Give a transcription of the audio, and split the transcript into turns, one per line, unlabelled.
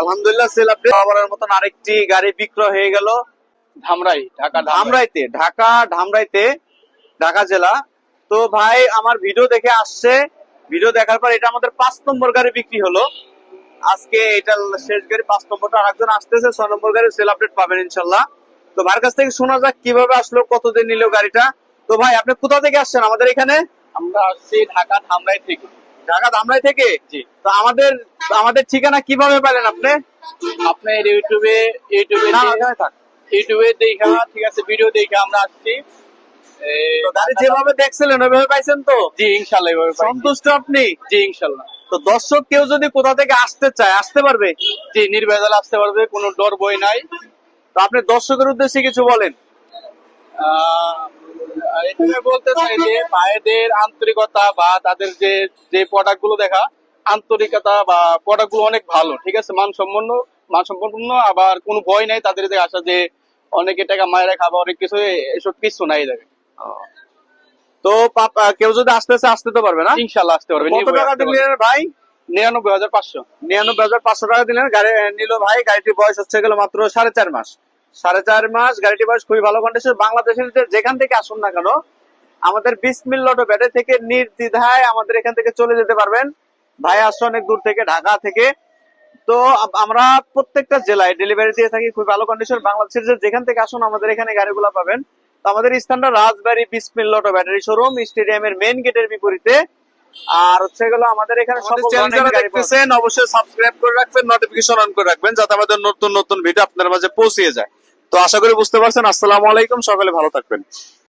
আলহামদুলিল্লাহ sell update আবারের মতন আরেকটি গাড়ি বিক্রয় হয়ে গেল ধামরাইতে, ঢাকা জেলা। তো ভাই আমার ভিডিও দেখে আসছে, ভিডিও দেখার পর এটা আমাদের 5 নম্বর গাড়ি বিক্রি হলো আজকে। এটা শেষ গাড়ি, 5 নম্বরটা আরেকজন আসতেছে, 6 নম্বর গাড়ি সেল আপডেট পাবেন ইনশাল্লাহ। তো ভাইয়ের কাছ থেকে শোনা যাক কিভাবে আসলো, কতদিন নিল গাড়িটা। তো ভাই আপনি কোথা থেকে আসছেন আমাদের এখানে?
আমরা আসছি ঢাকা ধামরাই থেকে।
ঢাকা ধামরাই থেকে?
জি।
তো আমাদের ঠিকানা কিভাবে পেলেন আপনি?
আপনার ইউটিউবে দেখা, ঠিক আছে, ভিডিও দেখে আমরা আসছি।
তো গাড়ি যেভাবে দেখছিলেন ওইভাবে পাইছেন তো?
জি ইনশাল্লাহ এভাবে পাইছি।
সন্তুষ্ট আপনি?
জি ইনশাল্লাহ।
তো দর্শক কেউ যদি কোথা থেকে আসতে চায় আসতে পারবে?
জি নির্ভেজাল আসতে পারবে, কোনো ডর ভয় নাই।
তো আপনি দর্শকের উদ্দেশ্যে কিছু বলেন।
এটা বলতে চাই যে ভাইদের আন্তরিকতা বা তাদের যে প্রোডাক্ট গুলো দেখা, আন্তরিকতা বা প্রোডাক্ট গুলো অনেক ভালো, ঠিক আছে, মানসম্পন্ন, আবার কোনো ভয় নাই তাদের দিকে আসা যে অনেকে টাকা মায়েরা খাবা অনেক কিছু, এসব কিছু নাই দেখে।
তো কেউ যদি আসতে চায় আসতে তো পারবে না?
ইনশাল্লাহ আসতে পারবে।
কত টাকা দিলেন ভাই?
99,500।
99,500 টাকা দিলেন। গাড়ি নিল ভাই। গাড়িটির বয়স হচ্ছে গেল মাত্র 4.5 মাস। 4.5 মাস গাড়িটির বয়স, খুবই ভালো কন্ডিশন। বাংলাদেশের যেখান থেকে আসুন না কেন, আমাদের বিসমিল্লাহ অটো ব্যাটারি থেকে নির্দ্বিধায় আমাদের এখান থেকে চলে যেতে পারবেন। ভাই আসছে অনেক দূর থেকে, ঢাকা থেকে। তো আমরা প্রত্যেকটা জেলায় ডেলিভারি দিয়ে থাকি, খুব ভালো কন্ডিশন। বাংলাদেশের যেখান থেকে আসুন আমাদের এখানে গাড়িগুলো পাবেন। তো আমাদের স্থানটা রাজবাড়ী বিসমিল্লাহ অটো ব্যাটারি শোরুম, স্টেডিয়ামের মেইন গেটের বিপরীতে। আর হচ্ছে গেল আমাদের এখানে সকল ধরনের গাড়ি দেখতেছেন, অবশ্যই সাবস্ক্রাইব করে রাখবেন, নোটিফিকেশন অন করে রাখবেন, যাতে আমাদের নতুন নতুন ভিডিও আপনার মাঝে পৌঁছে যায়। তো আশা করি বুঝতে পারছেন। আসসালামু আলাইকুম, সকলে ভালো থাকবেন।